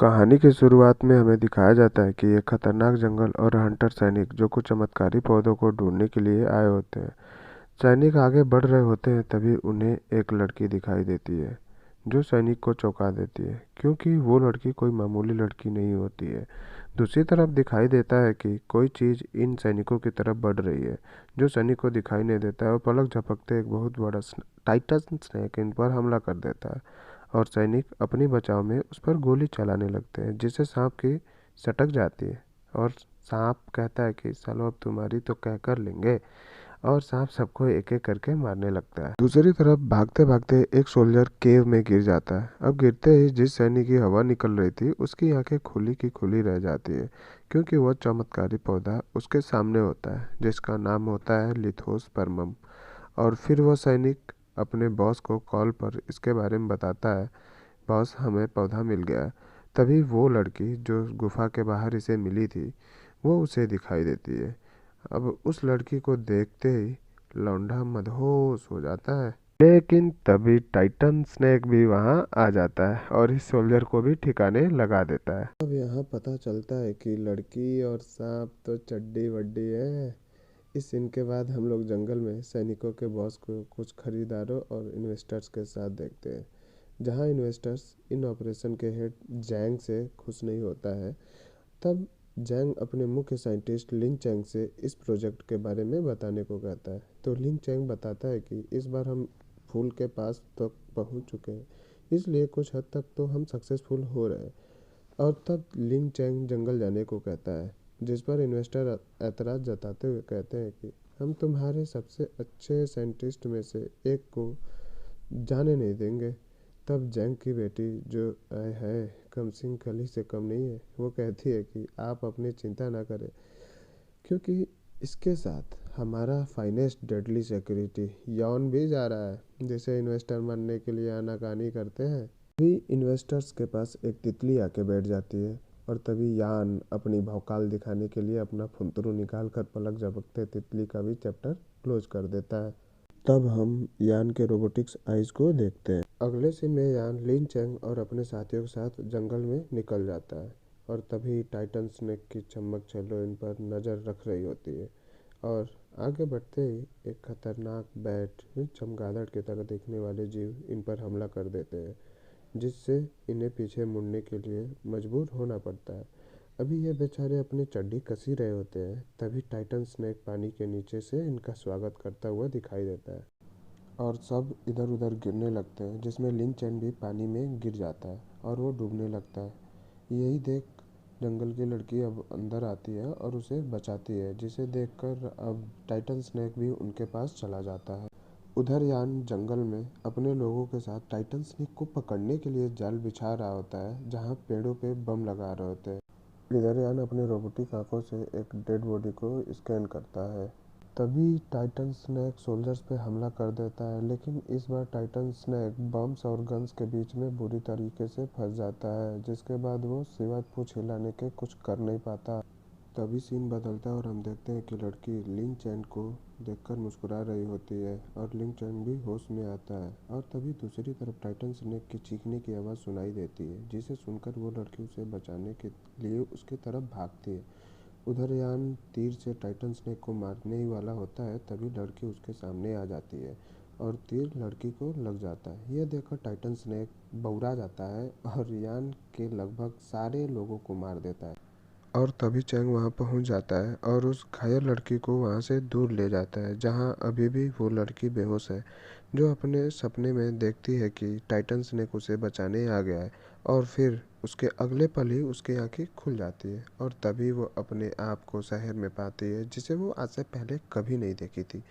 कहानी की शुरुआत में हमें दिखाया जाता है कि एक खतरनाक जंगल और हंटर सैनिक जो कुछ चमत्कारी पौधों को ढूंढने के लिए आए होते हैं। सैनिक आगे बढ़ रहे होते हैं, तभी उन्हें एक लड़की दिखाई देती है जो सैनिक को चौंका देती है, क्योंकि वो लड़की कोई मामूली लड़की नहीं होती है। दूसरी तरफ दिखाई देता है कि कोई चीज़ इन सैनिकों की तरफ बढ़ रही है, जो सैनिक को दिखाई नहीं देता है, और पलक झपकते एक बहुत बड़ा टाइटन स्नेक इन पर हमला कर देता है और सैनिक अपनी बचाव में उस पर गोली चलाने लगते हैं, जिससे सांप की सटक जाती है। और सांप कहता है कि सालो अब तुम्हारी तो क्या कर लेंगे, और सांप सबको एक एक करके मारने लगता है। दूसरी तरफ भागते भागते एक सोल्जर केव में गिर जाता है। अब गिरते ही जिस सैनिक की हवा निकल रही थी उसकी आंखें खुली की खुली रह जाती है, क्योंकि वह चमत्कारी पौधा उसके सामने होता है जिसका नाम होता है लिथोस परमम। और फिर वह सैनिक अपने बॉस को कॉल पर इसके बारे में बताता है। बॉस, हमें पौधा मिल गया। तभी वो लड़की जो गुफा के बाहर इसे मिली थी वो उसे दिखाई देती है। अब उस लड़की को देखते ही लौंडा मदहोश हो जाता है, लेकिन तभी टाइटन स्नेक भी वहां आ जाता है और इस सोल्जर को भी ठिकाने लगा देता है। अब यहाँ पता चलता है कि लड़की और सांप तो चड्डी वड्डी है। इस सीन के बाद हम लोग जंगल में सैनिकों के बॉस को कुछ खरीदारों और इन्वेस्टर्स के साथ देखते हैं, जहां इन्वेस्टर्स इन ऑपरेशन के हेड जैंग से खुश नहीं होता है। तब जैंग अपने मुख्य साइंटिस्ट लिन चैंग से इस प्रोजेक्ट के बारे में बताने को कहता है। तो लिन चैंग बताता है कि इस बार हम फूल के पास तक पहुंच चुके हैं, इसलिए कुछ हद तक तो हम सक्सेसफुल हो रहे हैं। और तब लिन चैंग जंगल जाने को कहता है, जिस पर इन्वेस्टर ऐतराज़ जताते हुए कहते हैं कि हम तुम्हारे सबसे अच्छे साइंटिस्ट में से एक को जाने नहीं देंगे। तब जैंग की बेटी, जो आय है कम सिंह खली से कम नहीं है, वो कहती है कि आप अपनी चिंता ना करें, क्योंकि इसके साथ हमारा फाइनेस्ट डेडली सिक्योरिटी यॉन भी जा रहा है, जिसे इन्वेस्टर मानने के लिए आनाकानी करते हैं। तभी इन्वेस्टर्स के पास एक तितली आके बैठ जाती है, और तभी यान अपनी भौकाल दिखाने के लिए अपना फुंतरू निकाल कर पलक झपकते तितली का भी चैप्टर क्लोज कर देता है। तब हम यान के रोबोटिक्स आइज को देखते हैं। अगले सीन में यान लिन चैंग और अपने साथियों के साथ जंगल में निकल जाता है, और तभी टाइटन स्नेक की चमक छल्लो इन पर नज़र रख रही होती है। और आगे बढ़ते ही एक खतरनाक बैट, चमगादड़ की तरह दिखने वाले जीव इन पर हमला कर देते हैं, जिससे इन्हें पीछे मुड़ने के लिए मजबूर होना पड़ता है। अभी ये बेचारे अपनी चड्डी कसी रहे होते हैं, तभी टाइटन स्नेक पानी के नीचे से इनका स्वागत करता हुआ दिखाई देता है, और सब इधर उधर गिरने लगते हैं, जिसमें लिन चैन भी पानी में गिर जाता है और वो डूबने लगता है। यही देख जंगल की लड़की अब अंदर आती है और उसे बचाती है, जिसे देखकर अब टाइटन स्नेक भी उनके पास चला जाता है। उधर यान जंगल में अपने लोगों के साथ टाइटन स्नेक को पकड़ने के लिए जाल बिछा रहा होता है, जहाँ पेड़ों पे बम लगा रहे होते हैं। इधर यान अपने रोबोटिक आंखों से एक डेड बॉडी को स्कैन करता है। तभी टाइटन स्नैक सोल्जर्स पे हमला कर देता है, लेकिन इस बार टाइटन स्नैक बम्स और गन्स के बीच में बुरी तरीके से फंस जाता है, जिसके बाद वो सिवाय पूंछ हिलाने के कुछ कर नहीं पाता। तभी सीन बदलता है और हम देखते हैं कि लड़की लिंग चैन को देखकर मुस्कुरा रही होती है, और लिंग चैन भी होश में आता है। और तभी दूसरी तरफ टाइटन स्नेक की चीखने की आवाज़ सुनाई देती है, जिसे सुनकर वो लड़की उसे बचाने के लिए उसकी तरफ भागती है। उधर यान तीर से टाइटन स्नेक को मारने ही वाला होता है, तभी लड़की उसके सामने आ जाती है और तीर लड़की को लग जाता है। यह देखकर टाइटन स्नेक बौरा जाता है और यान के लगभग सारे लोगों को मार देता है। और तभी चैंग वहां पहुंच जाता है और उस घायल लड़की को वहां से दूर ले जाता है, जहां अभी भी वो लड़की बेहोश है, जो अपने सपने में देखती है कि टाइटन स्नेक उसे बचाने आ गया है। और फिर उसके अगले पल ही उसकी आंखें खुल जाती है, और तभी वो अपने आप को शहर में पाती है, जिसे वो आज से पहले कभी नहीं देखी थी,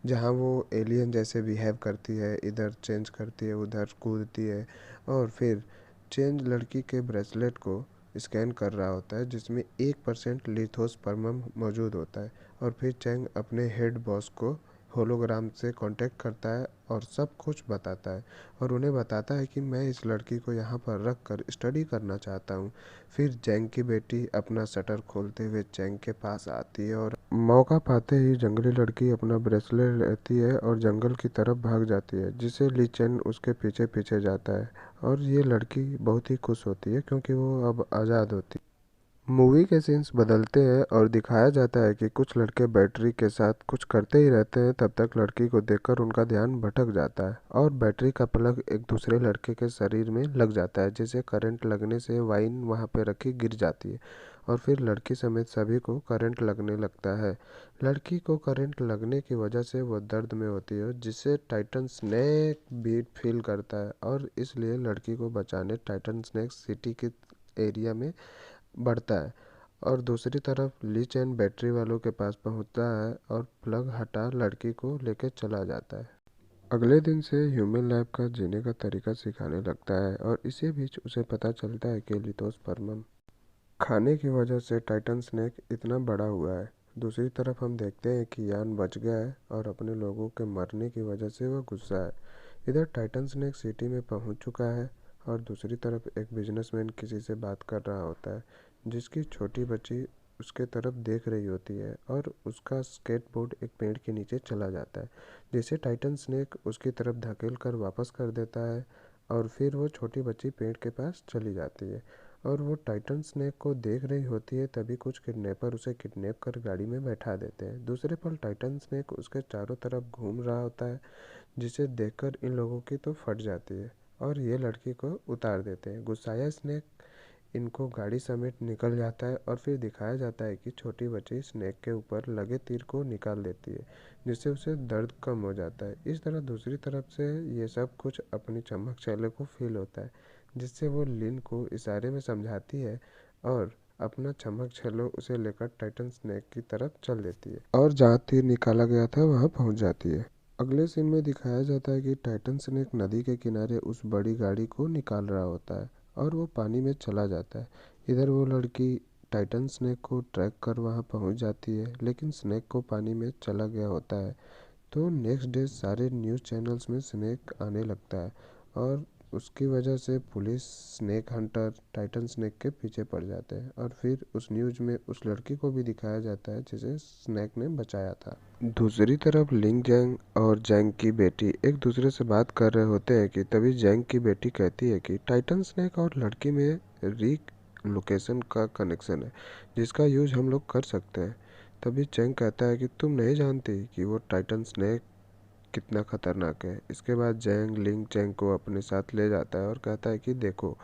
जहाँ वो एलियन जैसे बिहेव करती है, इधर चेंज करती है, उधर कूदती है। और फिर चेंज लड़की के ब्रेसलेट को स्कैन कर रहा होता है, जिसमें 1% लिथोस्पर्मम मौजूद होता है। और फिर चैंग अपने हेड बॉस को होलोग्राम से कांटेक्ट करता है और सब कुछ बताता है और उन्हें बताता है कि मैं इस लड़की को यहाँ पर रख कर स्टडी करना चाहता हूँ। फिर जैंग की बेटी अपना शटर खोलते हुए जैंग के पास आती है और मौका पाते ही जंगली लड़की अपना ब्रेसलेट लेती है और जंगल की तरफ भाग जाती है, जिसे ली चेन उसके पीछे पीछे जाता है और ये लड़की बहुत ही खुश होती है क्योंकि वो अब आज़ाद होती है। मूवी के सीन्स बदलते हैं और दिखाया जाता है कि कुछ लड़के बैटरी के साथ कुछ करते ही रहते हैं, तब तक लड़की को देखकर उनका ध्यान भटक जाता है और बैटरी का प्लग एक दूसरे लड़के के शरीर में लग जाता है, जिसे करंट लगने से वाइन वहां पे रखी गिर जाती है और फिर लड़की समेत सभी को करंट लगने लगता है। लड़की को करंट लगने की वजह से वो दर्द में होती है, जिससे टाइटन स्नैक भी फील करता है और इसलिए लड़की को बचाने टाइटन स्नैक सिटी के एरिया में बढ़ता है। और दूसरी तरफ ली चैन बैटरी वालों के पास पहुंचता है और प्लग हटा लड़की को लेकर चला जाता है। अगले दिन से ह्यूमन लाइफ का जीने का तरीका सिखाने लगता है और इसी बीच उसे पता चलता है कि लिथोस परमम खाने की वजह से टाइटन स्नेक इतना बड़ा हुआ है। दूसरी तरफ हम देखते हैं कि यान बच गया है और अपने लोगों के मरने की वजह से वह गुस्सा है। इधर टाइटन स्नेक सिटी में पहुंच चुका है और दूसरी तरफ एक बिजनेसमैन किसी से बात कर रहा होता है, जिसकी छोटी बच्ची उसके तरफ देख रही होती है और उसका स्केटबोर्ड एक पेड़ के नीचे चला जाता है, जिसे टाइटन स्नेक उसकी तरफ धकेल कर वापस कर देता है और फिर वो छोटी बच्ची पेड़ के पास चली जाती है और वो टाइटन स्नेक को देख रही होती है। तभी कुछ किडनैपर उसे किडनैप कर गाड़ी में बैठा देते हैं। दूसरे पल टाइटन स्नेक उसके चारों तरफ घूम रहा होता है, जिसे देखकर इन लोगों की तो फट जाती है और ये लड़की को उतार देते हैं। गुस्साया स्नेक इनको गाड़ी समेत निकल जाता है और फिर दिखाया जाता है कि छोटी बच्ची स्नेक के ऊपर लगे तीर को निकाल देती है, जिससे उसे दर्द कम हो जाता है। इस तरह दूसरी तरफ से ये सब कुछ अपनी चमक चेहरे को फील होता है, जिससे वो लिन को इशारे में समझाती है और अपना चमक छल्लो उसे लेकर टाइटन स्नेक की तरफ चल देती है और जहाँ तीर निकाला गया था वहाँ पहुँच जाती है। अगले सीन में दिखाया जाता है कि टाइटन स्नेक नदी के किनारे उस बड़ी गाड़ी को निकाल रहा होता है और वो पानी में चला जाता है। इधर वो लड़की टाइटन स्नेक को ट्रैक कर वहाँ पहुँच जाती है, लेकिन स्नेक को पानी में चला गया होता है। तो नेक्स्ट डे सारे न्यूज़ चैनल्स में स्नेक आने लगता है और उसकी वजह से police snake Hunter Titan snake के पीछे पड़ जाते हैं और फिर उस न्यूज़ में उस लड़की को भी दिखाया जाता है जिसे स्नेक ने बचाया था। दूसरी तरफ लिंग जैंग और जैंग की बेटी एक दूसरे से बात कर रहे होते हैं कि तभी जैंग की बेटी कहती है कि टाइटन स्नेक और लड़की में री लोकेशन का कनेक्शन है, जिसका यूज हम लोग कर सकते हैं। तभी चैंग कहता है कि तुम नहीं जानती कि वो टाइटन स्नेक कितना खतरनाक है। इसके बाद जैंग लिंग चैंग को अपने साथ ले जाता है और कहता है कि देखो,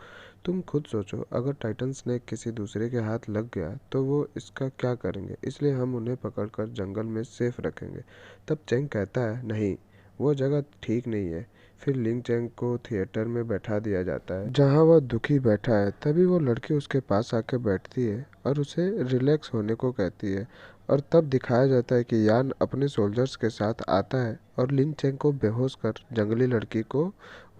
तुम खुद सोचो, अगर टाइटन स्नेक किसी दूसरे के हाथ लग गया तो वो इसका क्या करेंगे, इसलिए हम उन्हें पकड़कर जंगल में सेफ रखेंगे। तब चैंग कहता है नहीं, वो जगह ठीक नहीं है। फिर लिंग चैंग को थिएटर में बैठा दिया जाता है जहाँ वह दुखी बैठा है। तभी वो लड़की उसके पास आके बैठती है और उसे रिलैक्स होने को कहती है और तब दिखाया जाता है कि यान अपने सोल्जर्स के साथ आता है और लिन चेंग को बेहोश कर जंगली लड़की को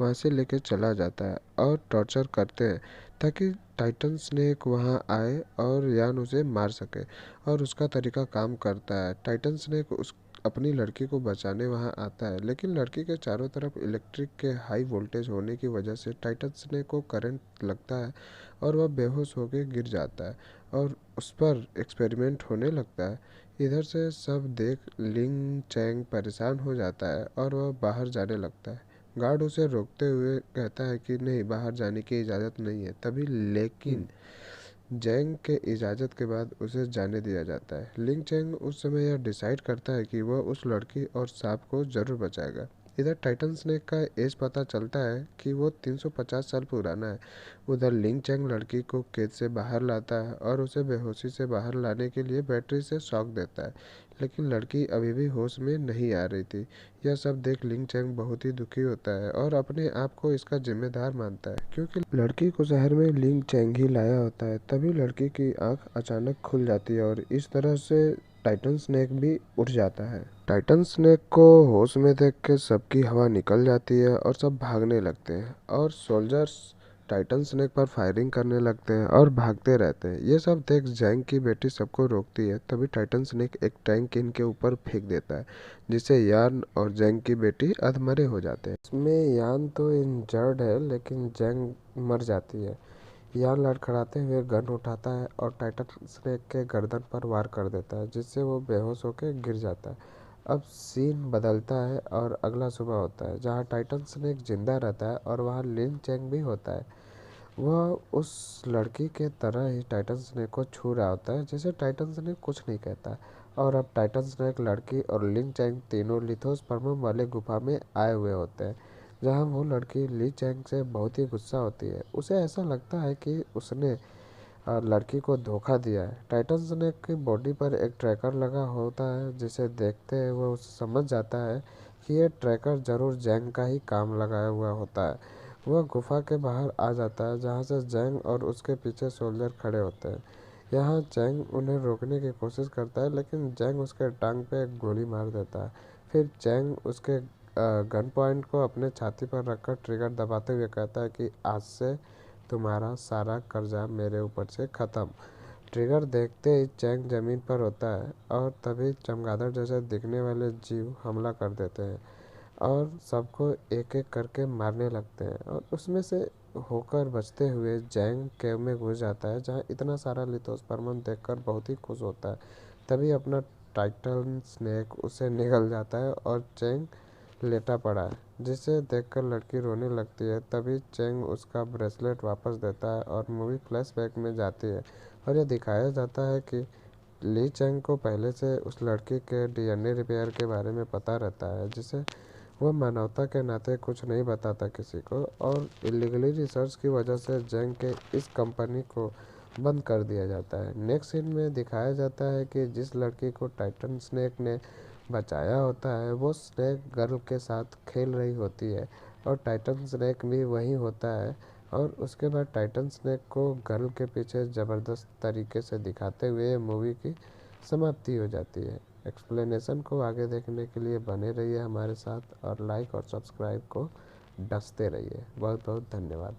वहाँ से लेकर चला जाता है और टॉर्चर करते हैं ताकि टाइटन स्नेक वहाँ आए और यान उसे मार सके। और उसका तरीका काम करता है। टाइटन स्नेक उस अपनी लड़की को बचाने वहाँ आता है, लेकिन लड़की के चारों तरफ इलेक्ट्रिक के हाई वोल्टेज होने की वजह से टाइटन स्नेक को करंट लगता है और वह बेहोश होकर गिर जाता है और उस पर एक्सपेरिमेंट होने लगता है। इधर से सब देख लिंग चैंग परेशान हो जाता है और वह बाहर जाने लगता है। गार्ड उसे रोकते हुए कहता है कि नहीं, बाहर जाने की इजाज़त नहीं है। तभी लेकिन जैंग के इजाज़त के बाद उसे जाने दिया जाता है। लिंग चैंग उस समय यह डिसाइड करता है कि वह उस लड़की और सांप को ज़रूर बचाएगा। इधर टाइटन स्नेक का एज पता चलता है कि वो 350 साल पुराना है। उधर लिंग चैंग लड़की को कैद से बाहर लाता है और उसे बेहोशी से बाहर लाने के लिए बैटरी से शॉक देता है, लेकिन लड़की अभी भी होश में नहीं आ रही थी। यह सब देख लिंग चैंग बहुत ही दुखी होता है और अपने आप को इसका जिम्मेदार मानता है, क्योंकि लड़की को शहर में लिंग चैंग ही लाया होता है। तभी लड़की की आंख अचानक खुल जाती है और इस तरह से टाइटन स्नेक भी उठ जाता है। टाइटन स्नेक को होश में देख के सबकी हवा निकल जाती है और सब भागने लगते हैं और सोल्जर्स टाइटन स्नेक पर फायरिंग करने लगते हैं और भागते रहते हैं। ये सब देख जैंग की बेटी सबको रोकती है। तभी टाइटन स्नेक एक टैंक इनके ऊपर फेंक देता है, जिससे यान और जैंग की बेटी अधमरे हो जाते हैं। इसमें यान तो इंजर्ड है, लेकिन जैंग मर जाती है। यान लड़खड़ाते हुए गन उठाता है और टाइटन स्नेक के गर्दन पर वार कर देता है, जिससे वो बेहोश होकर गिर जाता है। अब सीन बदलता है और अगला सुबह होता है, जहाँ टाइटन स्नेक जिंदा रहता है और वहाँ लिन चैंग भी होता है। वह उस लड़की के तरह ही टाइटन स्नेक को छू रहा होता है, जिसे टाइटन स्नेक कुछ नहीं कहता। और अब टाइटन स्नेक लड़की और लिन चैंग तीनों लिथोस्पर्मम वाले गुफा में आए हुए होते हैं, जहाँ वो लड़की ली चैंग से बहुत ही गुस्सा होती है। उसे ऐसा लगता है कि उसने लड़की को धोखा दिया है। टाइटन स्नेक की बॉडी पर एक ट्रैकर लगा होता है, जिसे देखते हुए वो समझ जाता है कि ये ट्रैकर जरूर जैंग का ही काम लगाया हुआ होता है। वह गुफा के बाहर आ जाता है, जहाँ से जैंग और उसके पीछे सोल्जर खड़े होते हैं। यहाँ जैंग उन्हें रोकने की कोशिश करता है, लेकिन जैंग उसके टांग पे एक गोली मार देता है। फिर जैंग उसके गन पॉइंट को अपने छाती पर रखकर ट्रिगर दबाते हुए कहता है कि आज से तुम्हारा सारा कर्जा मेरे ऊपर से ख़त्म। ट्रिगर देखते ही जैंग जमीन पर होता है और तभी चमगादड़ जैसे दिखने वाले जीव हमला कर देते हैं और सबको एक एक करके मारने लगते हैं। और उसमें से होकर बचते हुए जैंग केव में घुस जाता है, जहाँ इतना सारा लिथोस्पर्मम देखकर बहुत ही खुश होता है। तभी अपना टाइटन स्नेक उसे निगल जाता है और जैंग लेटा पड़ा है, जिसे देखकर लड़की रोने लगती है। तभी चेंग उसका ब्रेसलेट वापस देता है और मूवी फ्लैशबैक में जाती है और यह दिखाया जाता है कि ली चेंग को पहले से उस लड़की के डीएनए रिपेयर के बारे में पता रहता है, जिसे वह मानवता के नाते कुछ नहीं बताता किसी को। और इलीगली रिसर्च की वजह से जेंग के इस कंपनी को बंद कर दिया जाता है। नेक्स्ट सीन में दिखाया जाता है कि जिस लड़की को टाइटन स्नेक ने बचाया होता है, वो स्नेक गर्ल के साथ खेल रही होती है और टाइटन स्नेक भी वहीं होता है। और उसके बाद टाइटन स्नेक को गर्ल के पीछे ज़बरदस्त तरीके से दिखाते हुए मूवी की समाप्ति हो जाती है। एक्सप्लेनेशन को आगे देखने के लिए बने रहिए हमारे साथ और लाइक और सब्सक्राइब को डसते रहिए। बहुत बहुत धन्यवाद।